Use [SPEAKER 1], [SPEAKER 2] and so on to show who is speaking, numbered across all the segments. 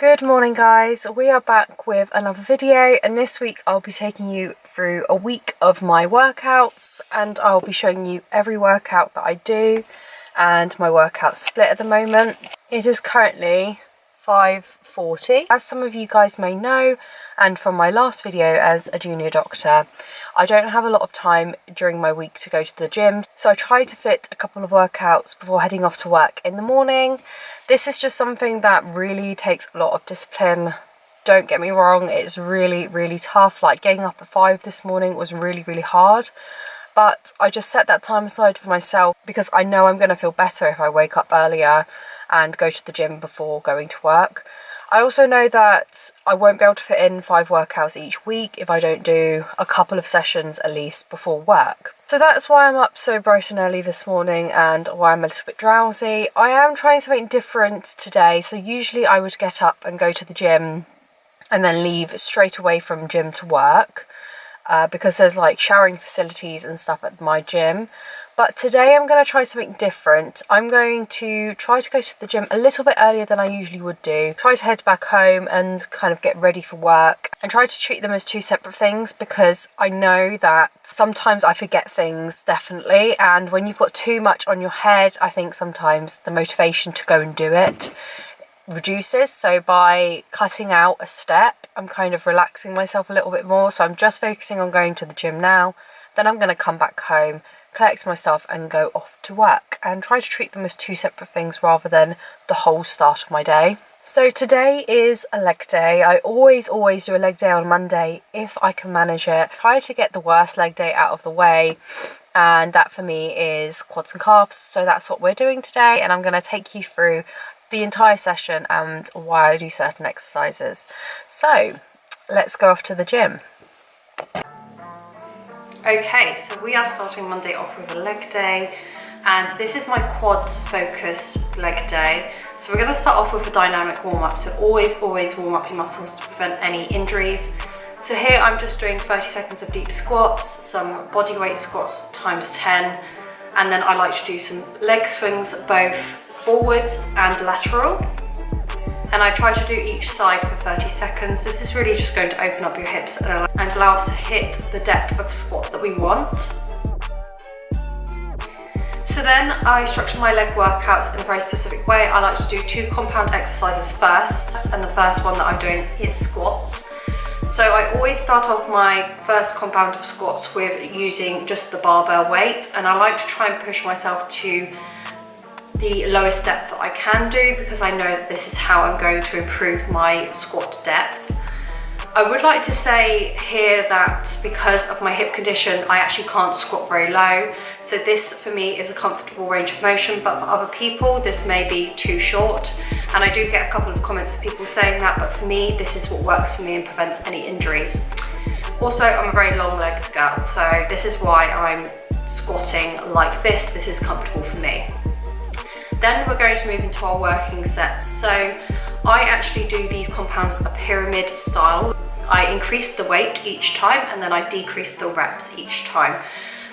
[SPEAKER 1] Good morning guys, we are back with another video, and this week I'll be taking you through a week of my workouts and I'll be showing you every workout that I do and my workout split at the moment. It is currently 5:40. As some of you guys may know, and from my last video as a junior doctor, I don't have a lot of time during my week to go to the gym, so I try to fit a couple of workouts before heading off to work in the morning. This is just something that really takes a lot of discipline. Don't get me wrong, it's really tough. Like getting up at 5 this morning was really hard, but I just set that time aside for myself because I know I'm going to feel better if I wake up earlier and go to the gym before going to work. I also know that I won't be able to fit in 5 workouts each week if I don't do a couple of sessions at least before work. So that's why I'm up so bright and early this morning and why I'm a little bit drowsy. I am trying something different today. So usually I would get up and go to the gym and then leave straight away from gym to work because there's like showering facilities and stuff at my gym. But today I'm going to try something different. I'm going to try to go to the gym a little bit earlier than I usually would do. Try to head back home and kind of get ready for work and try to treat them as 2 separate things, because I know that sometimes I forget things, definitely. And when you've got too much on your head, I think sometimes the motivation to go and do it reduces. So by cutting out a step, I'm kind of relaxing myself a little bit more. So I'm just focusing on going to the gym now. Then I'm going to come back home, collect myself and go off to work, and try to treat them as 2 separate things rather than the whole start of my day. So today is a leg day. I always do a leg day on Monday if I can manage it. Try to get the worst leg day out of the way, and that for me is quads and calves. So that's what we're doing today, and I'm going to take you through the entire session and why I do certain exercises. So let's go off to the gym. Okay, so we are starting Monday off with a leg day, and this is my quads focused leg day. So we're going to start off with a dynamic warm-up. So always warm up your muscles to prevent any injuries. So here I'm just doing 30 seconds of deep squats, some body weight squats times 10, and then I like to do some leg swings both forwards and lateral. And I try to do each side for 30 seconds. This is really just going to open up your hips and allow us to hit the depth of squat that we want. So then I structure my leg workouts in a very specific way. I like to do 2 compound exercises first, and the first one that I'm doing is squats. So I always start off my first compound of squats with using just the barbell weight, and I like to try and push myself to the lowest depth that I can do, because I know that this is how I'm going to improve my squat depth. I would like to say here that because of my hip condition, I actually can't squat very low. So this for me is a comfortable range of motion, but for other people, this may be too short. And I do get a couple of comments of people saying that, but for me, this is what works for me and prevents any injuries. Also, I'm a very long-legged girl, so this is why I'm squatting like this. This is comfortable for me. Then we're going to move into our working sets. So I actually do these compounds a pyramid style. I increase the weight each time and then I decrease the reps each time.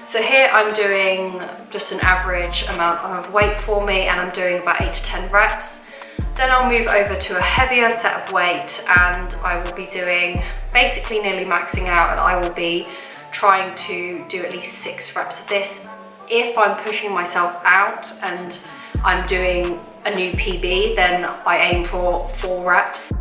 [SPEAKER 1] So here I'm doing just an average amount of weight for me, and I'm doing about 8 to 10 reps. Then I'll move over to a heavier set of weight, and I will be doing basically nearly maxing out, and I will be trying to do at least 6 reps of this. If I'm pushing myself out and I'm doing a new PB, then I aim for 4 reps.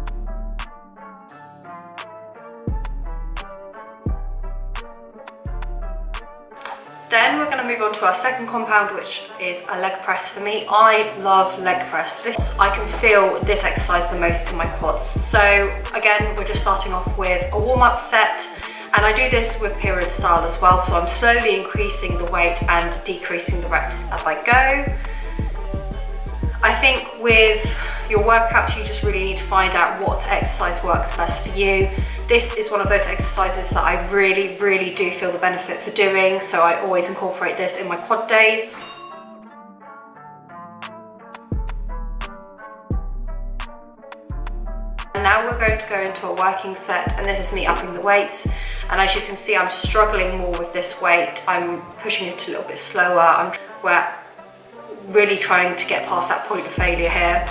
[SPEAKER 1] Then we're going to move on to our second compound, which is a leg press for me. I love leg press. I can feel this exercise the most in my quads. So again, we're just starting off with a warm-up set, and I do this with pyramid style as well. So I'm slowly increasing the weight and decreasing the reps as I go. I think with your workouts, you just really need to find out what exercise works best for you. This is one of those exercises that I really do feel the benefit for doing, so I always incorporate this in my quad days. And now we're going to go into a working set, and this is me upping the weights. And as you can see, I'm struggling more with this weight. I'm pushing it a little bit slower. We're really trying to get past that point of failure here.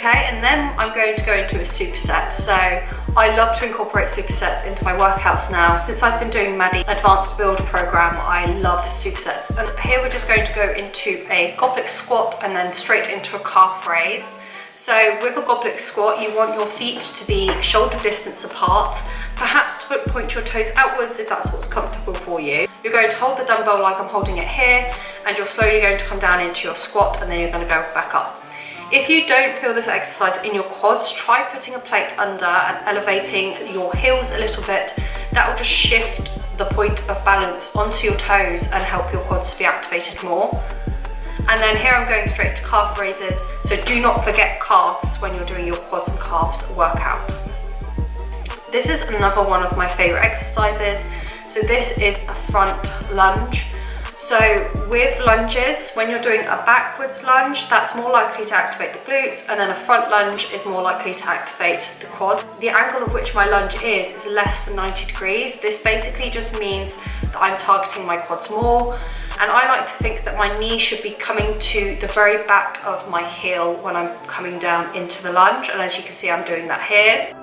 [SPEAKER 1] Okay, and then I'm going to go into a superset. So I love to incorporate supersets into my workouts now. Since I've been doing Maddie Advanced Build program, I love supersets. And here we're just going to go into a goblet squat and then straight into a calf raise. So with a goblet squat, you want your feet to be shoulder distance apart, perhaps to point your toes outwards if that's what's comfortable for you. You're going to hold the dumbbell like I'm holding it here, and you're slowly going to come down into your squat, and then you're going to go back up. If you don't feel this exercise in your quads, try putting a plate under and elevating your heels a little bit. That will just shift the point of balance onto your toes and help your quads to be activated more. And then here I'm going straight to calf raises. So do not forget calves when you're doing your quads and calves workout. This is another one of my favorite exercises. So this is a front lunge. So with lunges, when you're doing a backwards lunge, that's more likely to activate the glutes, and then a front lunge is more likely to activate the quad. The angle of which my lunge is less than 90 degrees. This basically just means that I'm targeting my quads more, and I like to think that my knee should be coming to the very back of my heel when I'm coming down into the lunge, and as you can see, I'm doing that here.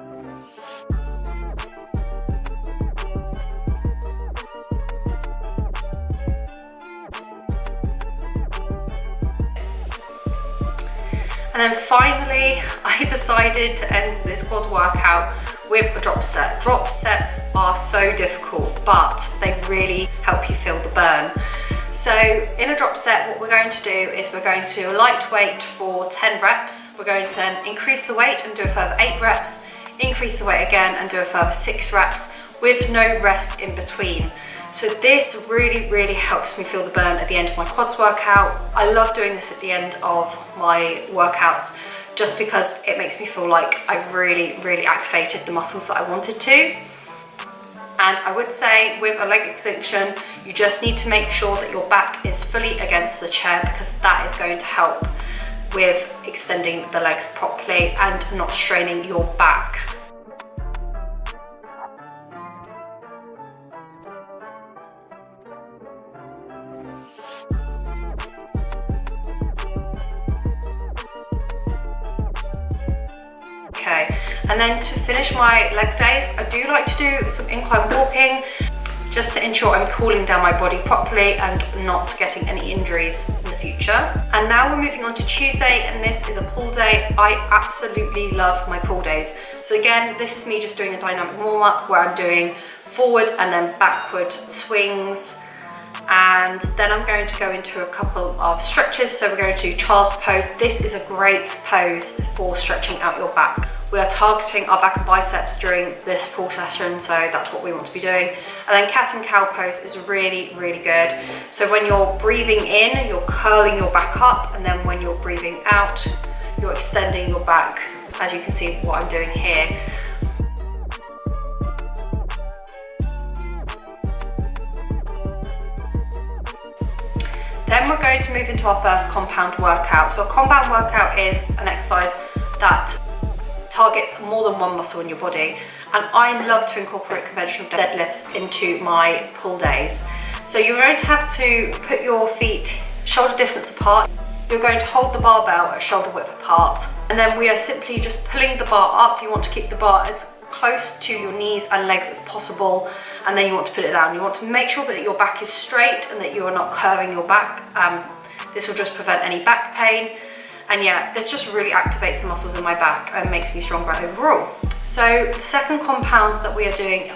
[SPEAKER 1] And then finally, I decided to end this quad workout with a drop set. Drop sets are so difficult, but they really help you feel the burn. So in a drop set, what we're going to do is we're going to do a light weight for 10 reps. We're going to then increase the weight and do a further 8 reps, increase the weight again and do a further 6 reps with no rest in between. So this really helps me feel the burn at the end of my quads workout. I love doing this at the end of my workouts just because it makes me feel like I've really activated the muscles that I wanted to. And I would say with a leg extension, you just need to make sure that your back is fully against the chair, because that is going to help with extending the legs properly and not straining your back. Okay, and then to finish my leg days, I do like to do some incline walking just to ensure I'm cooling down my body properly and not getting any injuries in the future. And now we're moving on to Tuesday, and this is a pull day. I absolutely love my pull days. So again, this is me just doing a dynamic warm-up where I'm doing forward and then backward swings. And then I'm going to go into a couple of stretches. So we're going to do child's pose. This is a great pose for stretching out your back. We are targeting our back and biceps during this pull session, so that's what we want to be doing. And then cat and cow pose is really good. So when you're breathing in, you're curling your back up, and then when you're breathing out, you're extending your back, as you can see what I'm doing here. Then we're going to move into our first compound workout. So a compound workout is an exercise that targets more than one muscle in your body, and I love to incorporate conventional deadlifts into my pull days. So you're going to have to put your feet shoulder distance apart. You're going to hold the barbell at shoulder width apart, and then we are simply just pulling the bar up. You want to keep the bar as close to your knees and legs as possible, and then you want to put it down. You want to make sure that your back is straight and that you are not curving your back. This will just prevent any back pain. And yeah, this just really activates the muscles in my back and makes me stronger overall. So the second compound that we are doing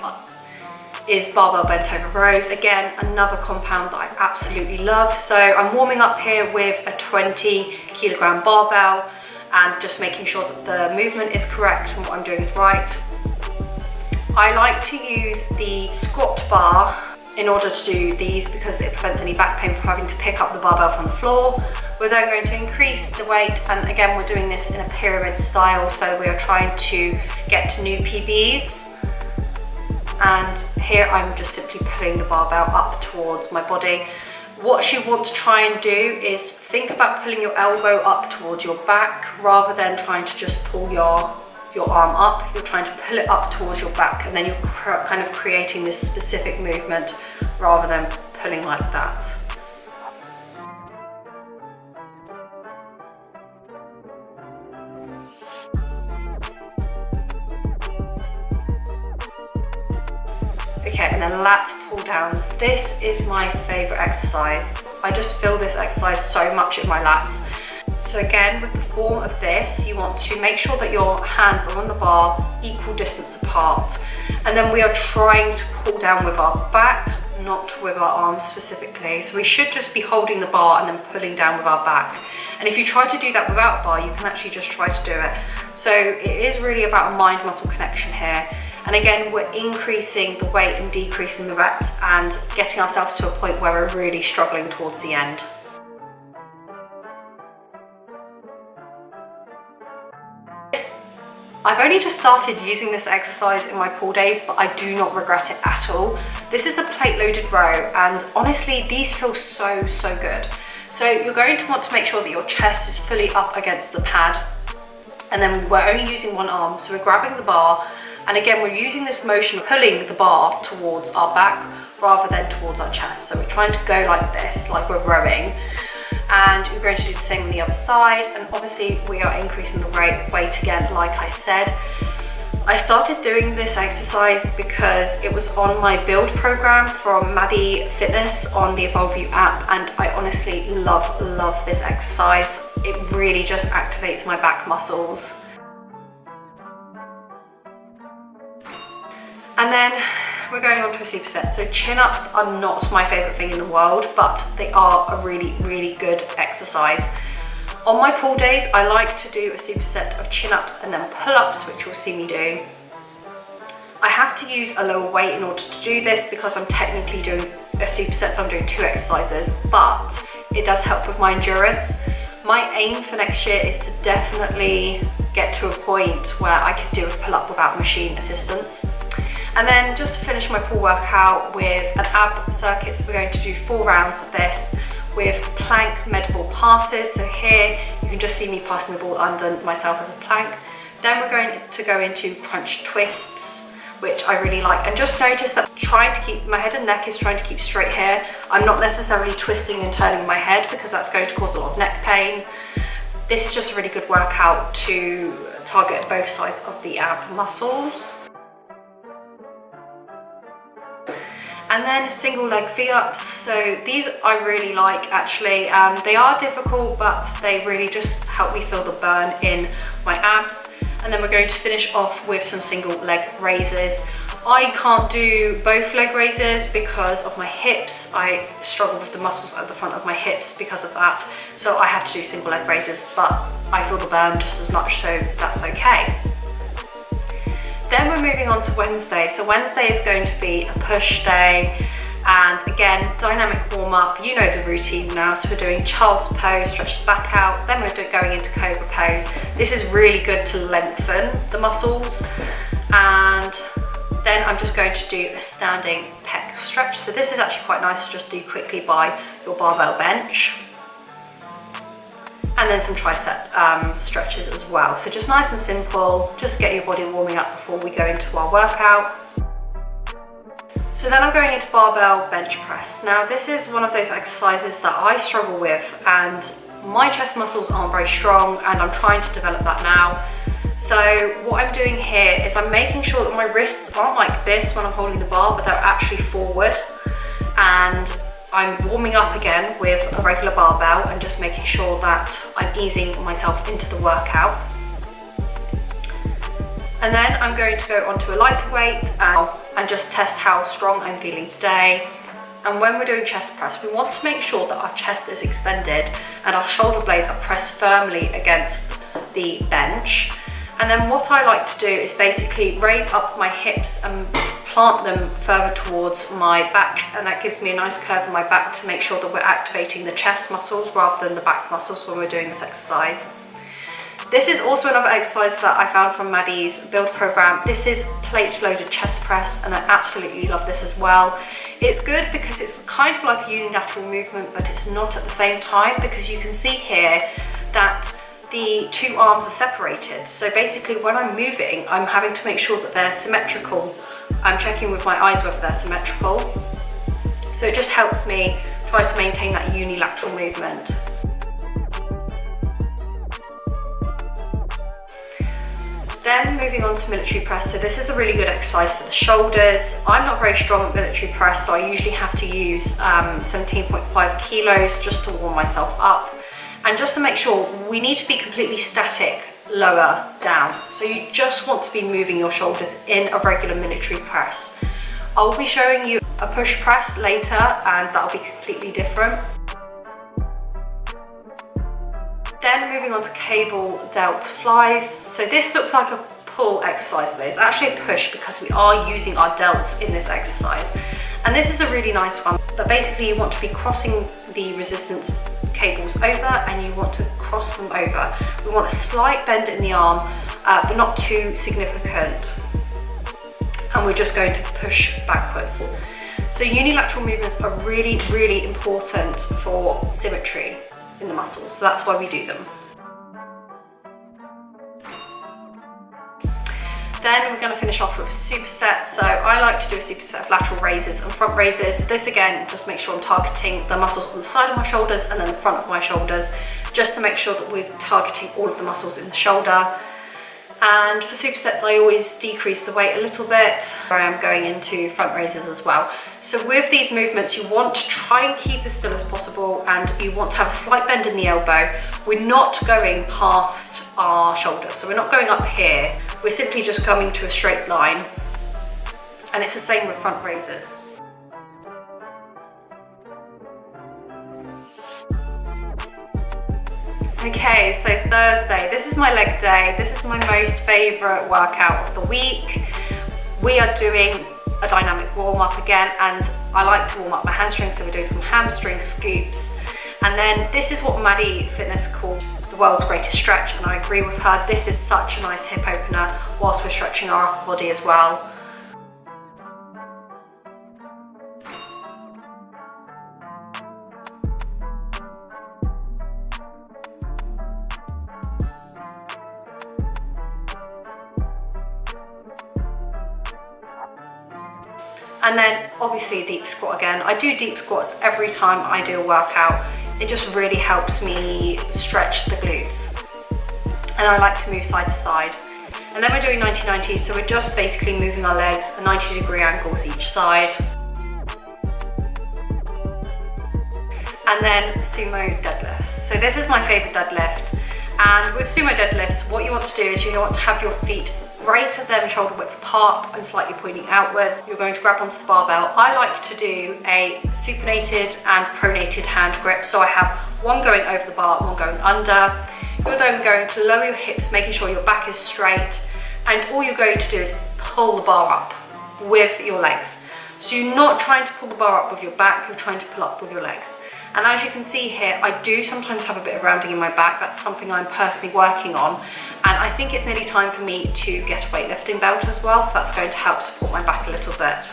[SPEAKER 1] is barbell bent over rows. Again, another compound that I absolutely love. So I'm warming up here with a 20 kilogram barbell and just making sure that the movement is correct and what I'm doing is right. I like to use the squat bar in order to do these because it prevents any back pain from having to pick up the barbell from the floor. We're then going to increase the weight, and again we're doing this in a pyramid style, so we are trying to get to new PBs. And here I'm just simply pulling the barbell up towards my body. What you want to try and do is think about pulling your elbow up towards your back rather than trying to just pull your arm up. You're trying to pull it up towards your back, and then you're kind of creating this specific movement rather than pulling like that. and then lat pull downs. This is my favorite exercise. I just feel this exercise so much in my lats. So again, with the form of this, you want to make sure that your hands are on the bar, equal distance apart. And then we are trying to pull down with our back, not with our arms specifically. So we should just be holding the bar and then pulling down with our back. And if you try to do that without a bar, you can actually just try to do it. So it is really about a mind-muscle connection here. And again, we're increasing the weight and decreasing the reps and getting ourselves to a point where we're really struggling towards the end. I've only just started using this exercise in my pull days, but I do not regret it at all. This is a plate loaded row, and honestly, these feel so good. So you're going to want to make sure that your chest is fully up against the pad. And then we're only using one arm, so we're grabbing the bar. And again, we're using this motion of pulling the bar towards our back rather than towards our chest. So we're trying to go like this, like we're rowing. And you're going to do the same on the other side, and obviously we are increasing the weight again, like I said. I started doing this exercise because it was on my build program from Maddie Fitness on the Evolve You app, and I honestly love this exercise. It really just activates my back muscles. And then we're going on to a superset. So chin-ups are not my favorite thing in the world, but they are a really good exercise. On my pull days, I like to do a superset of chin-ups and then pull-ups, which you'll see me do. I have to use a lower weight in order to do this because I'm technically doing a superset, so I'm doing 2 exercises, but it does help with my endurance. My aim for next year is to definitely get to a point where I can do a pull-up without machine assistance. And then just to finish my pull workout with an ab circuit, so we're going to do 4 rounds of this with plank med ball passes. So here you can just see me passing the ball under myself as a plank. Then we're going to go into crunch twists, which I really like. And just notice that trying to keep my head and neck is trying to keep straight here. I'm not necessarily twisting and turning my head because that's going to cause a lot of neck pain. This is just a really good workout to target both sides of the ab muscles. And then single leg V-ups. So these I really like actually. They are difficult, but they really just help me feel the burn in my abs. And then we're going to finish off with some single leg raises. I can't do both leg raises because of my hips. I struggle with the muscles at the front of my hips because of that. So I have to do single leg raises, but I feel the burn just as much, so that's okay. Then we're moving on to Wednesday. So Wednesday is going to be a push day, and again, dynamic warm up. You know the routine now. So we're doing child's pose, stretch the back out. Then we're going into cobra pose. This is really good to lengthen the muscles. And then I'm just going to do a standing pec stretch. So this is actually quite nice to just do quickly by your barbell bench. And then some tricep stretches as well. So just nice and simple, just get your body warming up before we go into our workout. So then I'm going into barbell bench press. Now this is one of those exercises that I struggle with, and my chest muscles aren't very strong, and I'm trying to develop that now. So what I'm doing here is I'm making sure that my wrists aren't like this when I'm holding the bar, but they're actually forward. And I'm warming up again with a regular barbell and just making sure that I'm easing myself into the workout. And then I'm going to go onto a lighter weight and just test how strong I'm feeling today. And when we're doing chest press, we want to make sure that our chest is extended and our shoulder blades are pressed firmly against the bench. And then what I like to do is basically raise up my hips and plant them further towards my back, and that gives me a nice curve in my back to make sure that we're activating the chest muscles rather than the back muscles when we're doing this exercise. This is also another exercise that I found from Maddie's build program. This is plate loaded chest press, and I absolutely love this as well. It's good because it's kind of like a unilateral movement, but it's not at the same time, because you can see here that the 2 arms are separated. So basically when I'm moving, I'm having to make sure that they're symmetrical. I'm checking with my eyes whether they're symmetrical. So it just helps me try to maintain that unilateral movement. Then moving on to military press. So this is a really good exercise for the shoulders. I'm not very strong at military press, so I usually have to use 17.5 kilos just to warm myself up. And just to make sure, we need to be completely static, lower down. So you just want to be moving your shoulders in a regular military press. I'll be showing you a push press later, and that'll be completely different. Then moving on to cable delt flies. So this looks like a pull exercise, but it's actually a push because we are using our delts in this exercise. And this is a really nice one, but basically you want to be crossing the resistance cables over, and you want to cross them over. We want a slight bend in the arm, but not too significant. And we're just going to push backwards. So unilateral movements are really, really important for symmetry in the muscles, so that's why we do them. Then we're going to finish off with a superset. So I like to do a superset of lateral raises and front raises. This again, just make sure I'm targeting the muscles on the side of my shoulders and then the front of my shoulders, just to make sure that we're targeting all of the muscles in the shoulder. And for supersets, I always decrease the weight a little bit. I am going into front raises as well. So with these movements, you want to try and keep as still as possible, and you want to have a slight bend in the elbow. We're not going past our shoulder, so we're not going up here. We're simply just coming to a straight line. And it's the same with front raises. Okay, so Thursday, this is my leg day. This is my most favorite workout of the week. We are doing a dynamic warm up again, and I like to warm up my hamstrings, so we're doing some hamstring scoops. And then this is what Maddie Fitness called the world's greatest stretch, and I agree with her. This is such a nice hip opener whilst we're stretching our upper body as well. And then obviously a deep squat again. I do deep squats every time I do a workout. It just really helps me stretch the glutes. And I like to move side to side. And then we're doing 90-90s, so we're just basically moving our legs at 90-degree angles each side. And then sumo deadlifts. So this is my favorite deadlift. And with sumo deadlifts, what you want to do is you want to have your feet greater than shoulder width apart and slightly pointing outwards. You're going to grab onto the barbell. I like to do a supinated and pronated hand grip. So I have one going over the bar, one going under. You're then going to lower your hips, making sure your back is straight. And all you're going to do is pull the bar up with your legs. So you're not trying to pull the bar up with your back, you're trying to pull up with your legs. And as you can see here, I do sometimes have a bit of rounding in my back. That's something I'm personally working on. And I think it's nearly time for me to get a weightlifting belt as well, so that's going to help support my back a little bit.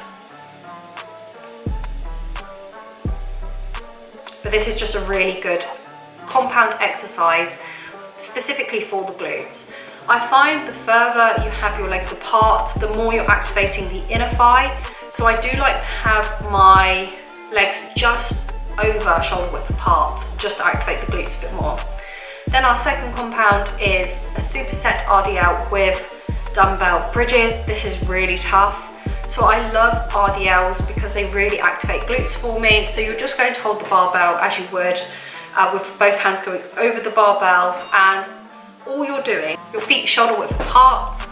[SPEAKER 1] But this is just a really good compound exercise, specifically for the glutes. I find the further you have your legs apart, the more you're activating the inner thigh. So I do like to have my legs just over shoulder width apart, just to activate the glutes a bit more. Then our second compound is a superset RDL with dumbbell bridges. This is really tough. So I love RDLs because they really activate glutes for me. So you're just going to hold the barbell as you would with both hands going over the barbell, and all you're doing, your feet shoulder width apart,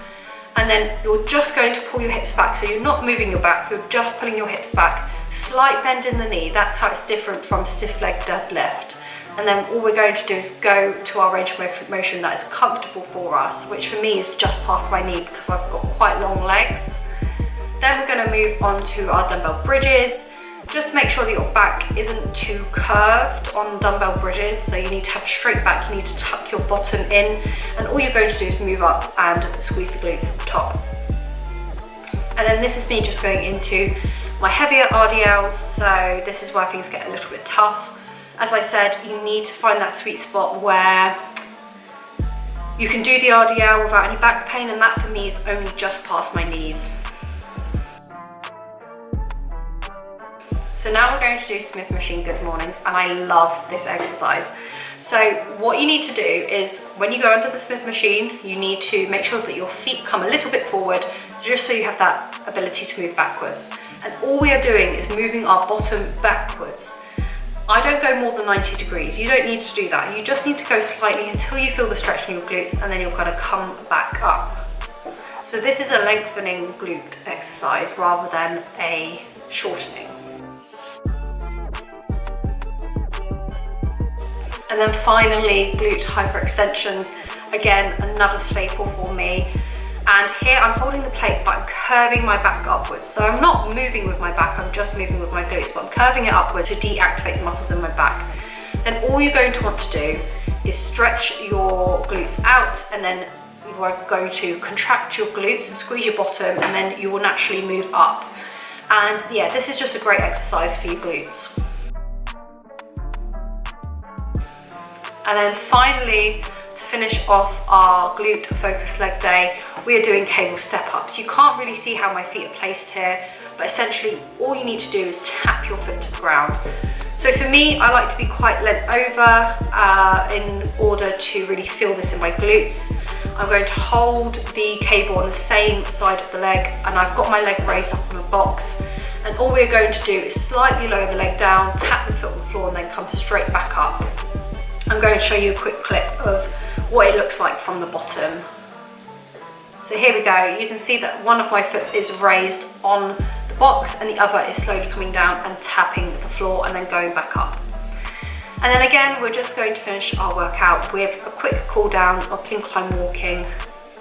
[SPEAKER 1] and then you're just going to pull your hips back. So you're not moving your back, you're just pulling your hips back. Slight bend in the knee, that's how it's different from stiff leg deadlift. And then all we're going to do is go to our range of motion that is comfortable for us, which for me is just past my knee because I've got quite long legs. Then we're going to move on to our dumbbell bridges. Just make sure that your back isn't too curved on dumbbell bridges, so you need to have a straight back, you need to tuck your bottom in, and all you're going to do is move up and squeeze the glutes at the top. And then this is me just going into my heavier RDLs, so this is where things get a little bit tough. As I said, you need to find that sweet spot where you can do the RDL without any back pain, and that for me is only just past my knees. So now we're going to do Smith machine good mornings, and I love this exercise. So what you need to do is when you go onto the Smith machine, you need to make sure that your feet come a little bit forward, just so you have that ability to move backwards. And all we are doing is moving our bottom backwards. I don't go more than 90 degrees. You don't need to do that. You just need to go slightly until you feel the stretch in your glutes, and then you're going to come back up. So this is a lengthening glute exercise rather than a shortening. And then finally, glute hyperextensions. Again, another staple for me. And here I'm holding the plate, but I'm curving my back upwards. So I'm not moving with my back, I'm just moving with my glutes, but I'm curving it upwards to deactivate the muscles in my back. Then all you're going to want to do is stretch your glutes out, and then you are going to contract your glutes and squeeze your bottom, and then you will naturally move up. And yeah, this is just a great exercise for your glutes. And then finally, to finish off our glute focused leg day, we are doing cable step ups. You can't really see how my feet are placed here, but essentially all you need to do is tap your foot to the ground. So for me, I like to be quite leant over in order to really feel this in my glutes. I'm going to hold the cable on the same side of the leg, and I've got my leg raised up on a box. And all we're going to do is slightly lower the leg down, tap the foot on the floor, and then come straight back up. I'm going to show you a quick clip of what it looks like from the bottom. So here we go. You can see that one of my foot is raised on the box and the other is slowly coming down and tapping the floor and then going back up. And then again, we're just going to finish our workout with a quick cool down of incline walking,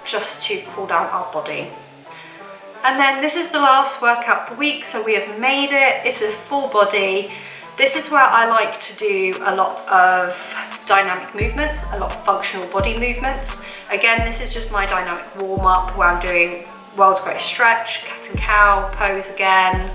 [SPEAKER 1] just to cool down our body. And then this is the last workout of the week, so we have made it. It's a full body. This is where I like to do a lot of dynamic movements, a lot of functional body movements. Again, this is just my dynamic warm-up where I'm doing world's greatest stretch, cat and cow pose again,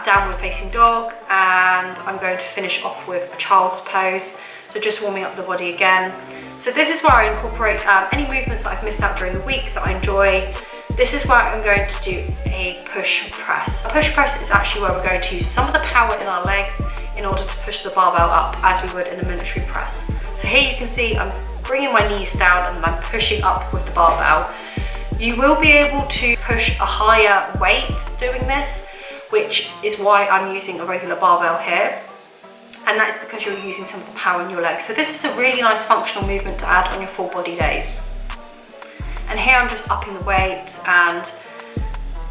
[SPEAKER 1] downward facing dog, and I'm going to finish off with a child's pose. So just warming up the body again. So this is where I incorporate any movements that I've missed out during the week that I enjoy. This is where I'm going to do a push press. A push press is actually where we're going to use some of the power in our legs in order to push the barbell up as we would in a military press. So here you can see I'm bringing my knees down and I'm pushing up with the barbell. You will be able to push a higher weight doing this, which is why I'm using a regular barbell here. And that's because you're using some of the power in your legs. So this is a really nice functional movement to add on your full body days. And here I'm just upping the weight, and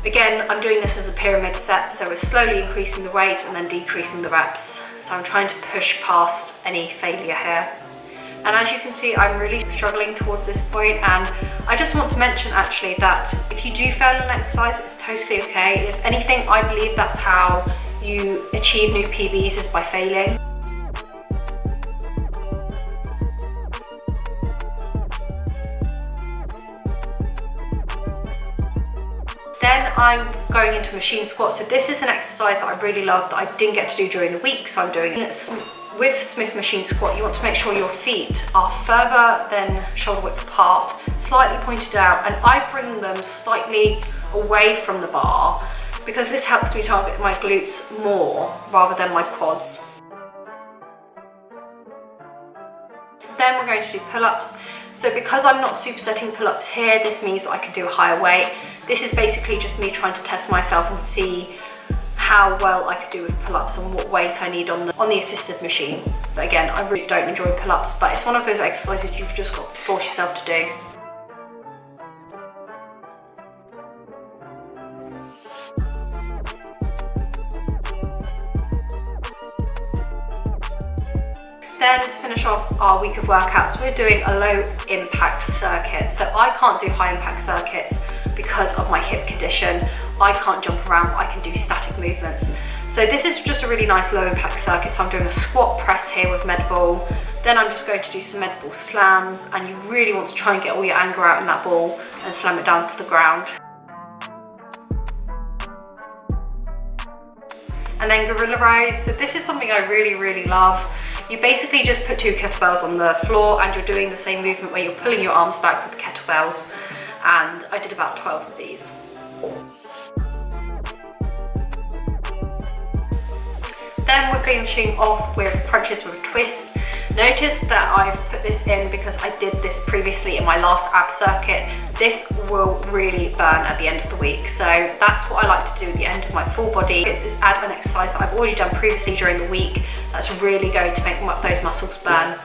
[SPEAKER 1] again, I'm doing this as a pyramid set, so we're slowly increasing the weight and then decreasing the reps. So I'm trying to push past any failure here. And as you can see, I'm really struggling towards this point, and I just want to mention actually that if you do fail an exercise, it's totally okay. If anything, I believe that's how you achieve new PBs, is by failing. Then I'm going into machine squat. So this is an exercise that I really love that I didn't get to do during the week, so I'm doing it with Smith machine squat. You want to make sure your feet are further than shoulder width apart, slightly pointed out, and I bring them slightly away from the bar because this helps me target my glutes more rather than my quads. Then we're going to do pull-ups. So because I'm not supersetting pull-ups here, this means that I can do a higher weight. This is basically just me trying to test myself and see how well I could do with pull-ups and what weight I need on the assisted machine. But again, I really don't enjoy pull-ups, but it's one of those exercises you've just got to force yourself to do. Then to finish off our week of workouts, we're doing a low impact circuit. So I can't do high impact circuits because of my hip condition. I can't jump around, but I can do static movements. So this is just a really nice low impact circuit. So I'm doing a squat press here with med ball. Then I'm just going to do some med ball slams, and you really want to try and get all your anger out in that ball and slam it down to the ground. And then gorilla rows. So this is something I really love. You basically just put 2 kettlebells on the floor and you're doing the same movement where you're pulling your arms back with the kettlebells, and I did about 12 of these. finishing off with crunches with a twist. Notice that I've put this in because I did this previously in my last ab circuit. This will really burn at the end of the week, so that's what I like to do at the end of my full body. Is add an exercise that I've already done previously during the week that's really going to make those muscles burn.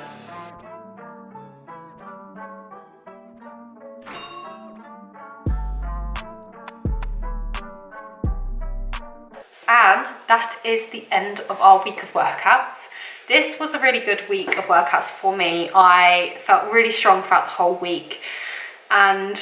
[SPEAKER 1] And that is the end of our week of workouts. This was a really good week of workouts for me. I felt really strong throughout the whole week, and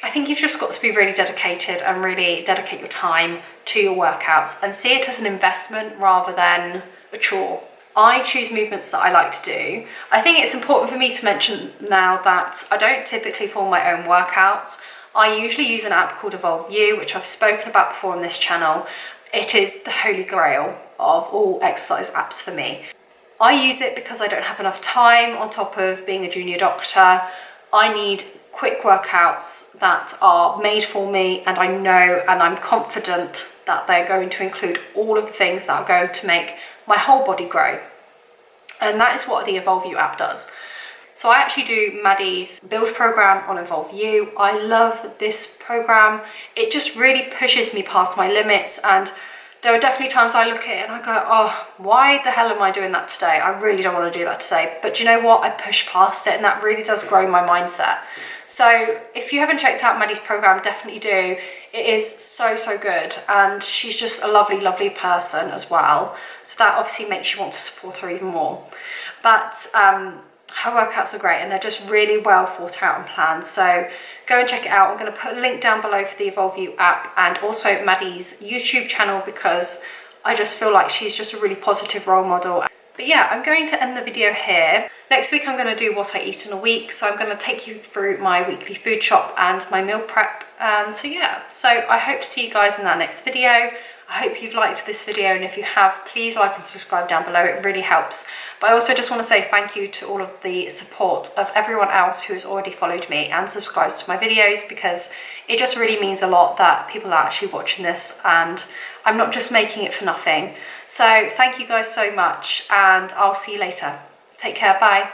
[SPEAKER 1] I think you've just got to be really dedicated and really dedicate your time to your workouts and see it as an investment rather than a chore. I choose movements that I like to do. I think it's important for me to mention now that I don't typically form my own workouts. I usually use an app called Evolve You, which I've spoken about before on this channel. It is the holy grail of all exercise apps for me. I use it because I don't have enough time on top of being a junior doctor. I need quick workouts that are made for me, and I know and I'm confident that they're going to include all of the things that are going to make my whole body grow. And that is what the Evolve You app does. So I actually do Maddie's build program on Evolve You. I love this program. It just really pushes me past my limits, and there are definitely times I look at it and I go, oh, why the hell am I doing that today? I really don't want to do that today. But you know what? I push past it, and that really does grow my mindset. So if you haven't checked out Maddie's program, definitely do. It is so, so good. And she's just a lovely, lovely person as well. So that obviously makes you want to support her even more. But her workouts are great, and they're just really well thought out and planned. So go and check it out. I'm going to put a link down below for the Evolve You app and also Maddie's YouTube channel, because I just feel like she's just a really positive role model. But yeah, I'm going to end the video here. Next week I'm going to do what I eat in a week. So I'm going to take you through my weekly food shop and my meal prep. And so yeah, so I hope to see you guys in that next video. I hope you've liked this video, and if you have, please like and subscribe down below. It really helps. But I also just want to say thank you to all of the support of everyone else who has already followed me and subscribed to my videos, because it just really means a lot that people are actually watching this and I'm not just making it for nothing. So thank you guys so much, and I'll see you later. Take care, bye.